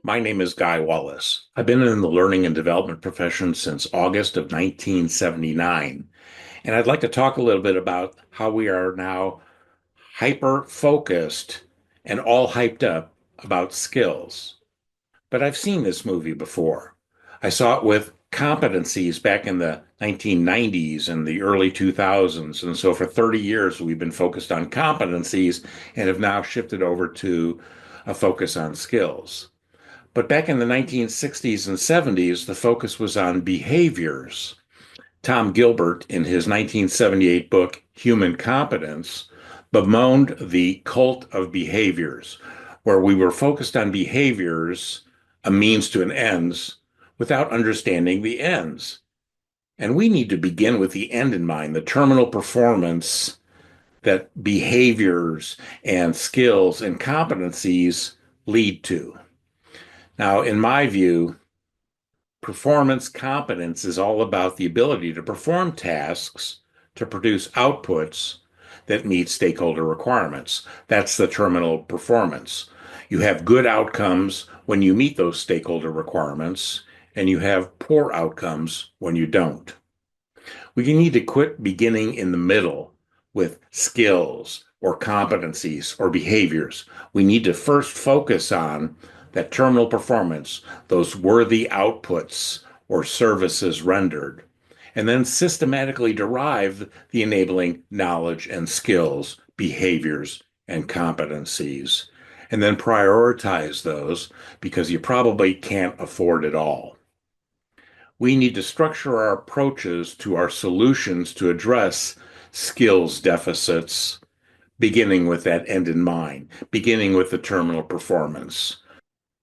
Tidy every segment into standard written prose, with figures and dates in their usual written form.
My name is Guy Wallace. I've been in the learning and development profession since August of 1979. And I'd like to talk a little bit about how we are now hyper focused and all hyped up about skills. But I've seen this movie before. I saw it with competencies back in the 1990s and the early 2000s. And so for 30 years, we've been focused on competencies and have now shifted over to a focus on skills. But back in the 1960s and 70s, the focus was on behaviors. Tom Gilbert, in his 1978 book, Human Competence, bemoaned the cult of behaviors, where we were focused on behaviors, a means to an ends, without understanding the ends. And we need to begin with the end in mind, the terminal performance that behaviors and skills and competencies lead to. Now, in my view, performance competence is all about the ability to perform tasks to produce outputs that meet stakeholder requirements. That's the terminal performance. You have good outcomes when you meet those stakeholder requirements, and you have poor outcomes when you don't. We need to quit beginning in the middle with skills or competencies or behaviors. We need to first focus on that terminal performance, those worthy outputs or services rendered, and then systematically derive the enabling knowledge and skills, behaviors, and competencies, and then prioritize those because you probably can't afford it all. We need to structure our approaches to our solutions to address skills deficits, beginning with that end in mind, beginning with the terminal performance.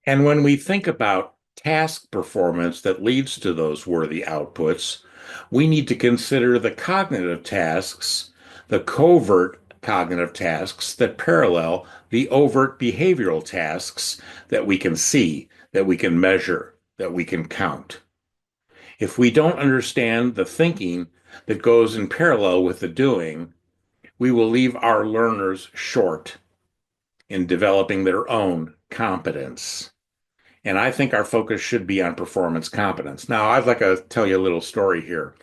And when we think about task performance that leads to those worthy outputs, we need to consider the cognitive tasks, the covert cognitive tasks that parallel the overt behavioral tasks that we can see, that we can measure, that we can count. If we don't understand the thinking that goes in parallel with the doing, we will leave our learners short in developing their own competence. And I think our focus should be on performance competence. Now, I'd like to tell you a little story here.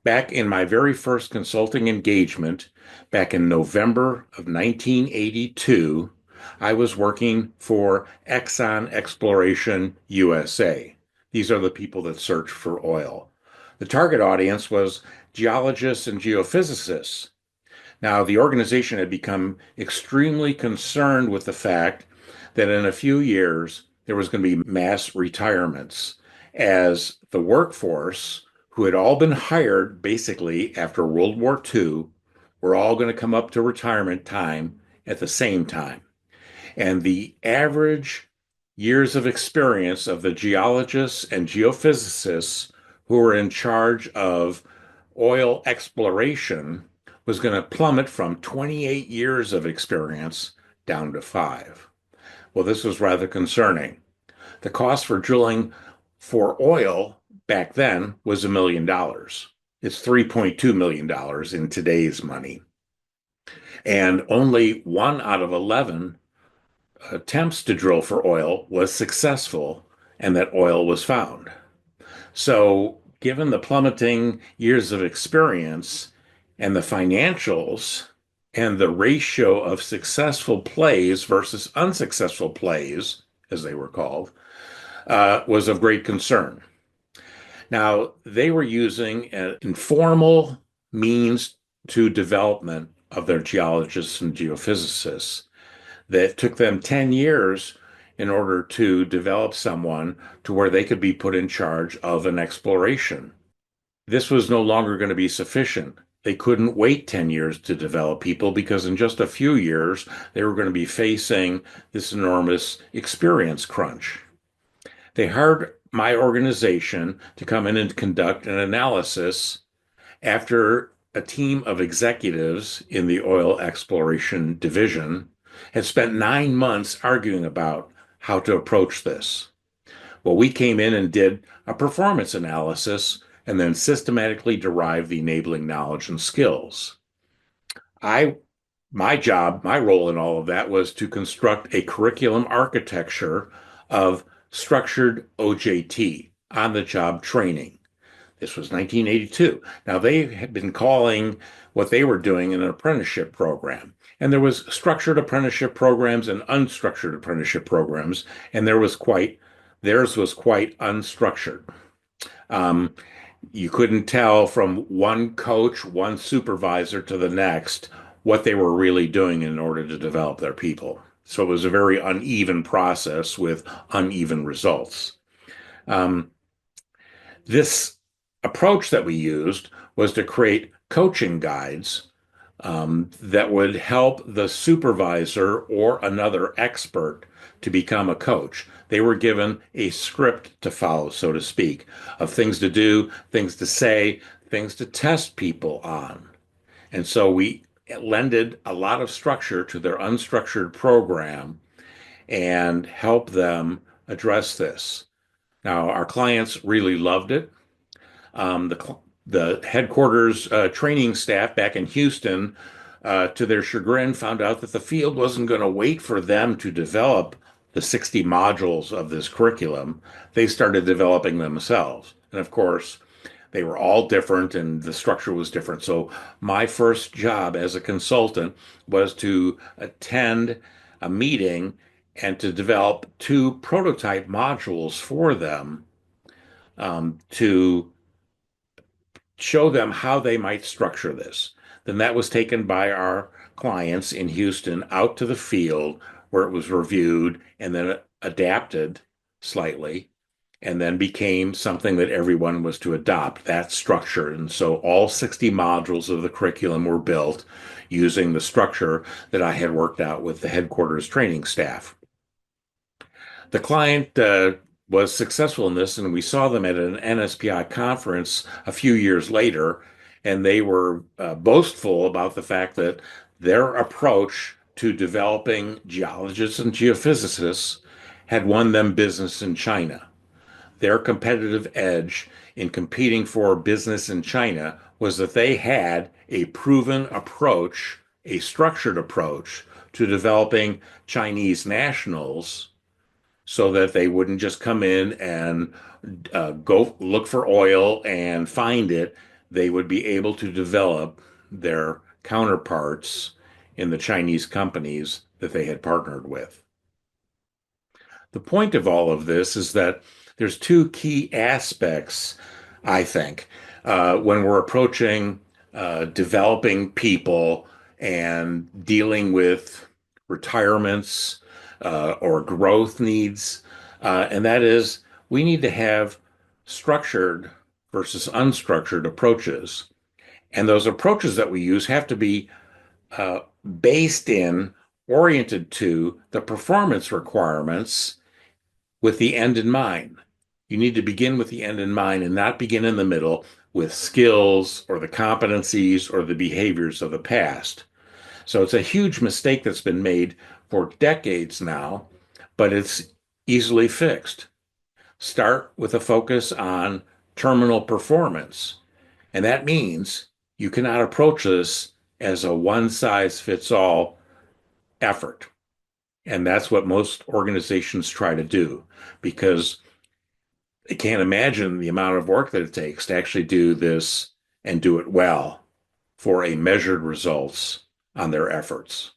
Back in my very first consulting engagement, back in November of 1982, I was working for Exxon Exploration USA. These are the people that search for oil. The target audience was geologists and geophysicists. Now, the organization had become extremely concerned with the fact that in a few years, there was going to be mass retirements as the workforce, who had all been hired basically after World War II, were all going to come up to retirement time at the same time. And the average years of experience of the geologists and geophysicists who were in charge of oil exploration was going to plummet from 28 years of experience down to 5. Well, this was rather concerning. The cost for drilling for oil back then was $1 million. It's $3.2 million in today's money. And only 1 out of 11 attempts to drill for oil was successful, and that oil was found. So, given the plummeting years of experience and the financials and the ratio of successful plays versus unsuccessful plays, as they were called, was of great concern. Now, they were using an informal means to development of their geologists and geophysicists that took them 10 years in order to develop someone to where they could be put in charge of an exploration. This was no longer going to be sufficient. They couldn't wait 10 years to develop people because in just a few years, they were going to be facing this enormous experience crunch. They hired my organization to come in and conduct an analysis after a team of executives in the oil exploration division had spent 9 months arguing about how to approach this. Well, we came in and did a performance analysis and then systematically derived the enabling knowledge and skills. My role in all of that was to construct a curriculum architecture of structured OJT, on the job training. This was 1982. Now, they had been calling what they were doing an apprenticeship program. And there was structured apprenticeship programs and unstructured apprenticeship programs, and theirs was quite unstructured. Um, you couldn't tell from one coach, one supervisor to the next what they were really doing in order to develop their people. So it was a very uneven process with uneven results. Um, this approach that we used was to create coaching guides that would help the supervisor or another expert to become a coach. They were given a script to follow, so to speak, of things to do, things to say, things to test people on. And so we lended a lot of structure to their unstructured program and help them address this. Now, our clients really loved it. The headquarters training staff back in Houston, to their chagrin, found out that the field wasn't going to wait for them to develop the 60 modules of this curriculum. They started developing themselves. And of course, they were all different and the structure was different. So my first job as a consultant was to attend a meeting and to develop two prototype modules for them, to show them how they might structure this. Then that was taken by our clients in Houston out to the field where it was reviewed and then adapted slightly and then became something that everyone was to adopt, that structure. And so all 60 modules of the curriculum were built using the structure that I had worked out with the headquarters training staff. The client was successful in this, and we saw them at an NSPI conference a few years later, and they were boastful about the fact that their approach to developing geologists and geophysicists had won them business in China. Their competitive edge in competing for business in China was that they had a proven approach, a structured approach to developing Chinese nationals so that they wouldn't just come in and go look for oil and find it. They would be able to develop their counterparts in the Chinese companies that they had partnered with. The point of all of this is that there's two key aspects, I think, when we're approaching developing people and dealing with retirements or growth needs. And that is, we need to have structured versus unstructured approaches. And those approaches that we use have to be uh, based in, oriented to the performance requirements with the end in mind. You need to begin with the end in mind and not begin in the middle with skills or the competencies or the behaviors of the past. So it's a huge mistake that's been made for decades now, but it's easily fixed. Start with a focus on terminal performance. And that means you cannot approach this as a one size fits all effort. And that's what most organizations try to do because they can't imagine the amount of work that it takes to actually do this and do it well for a measured results on their efforts.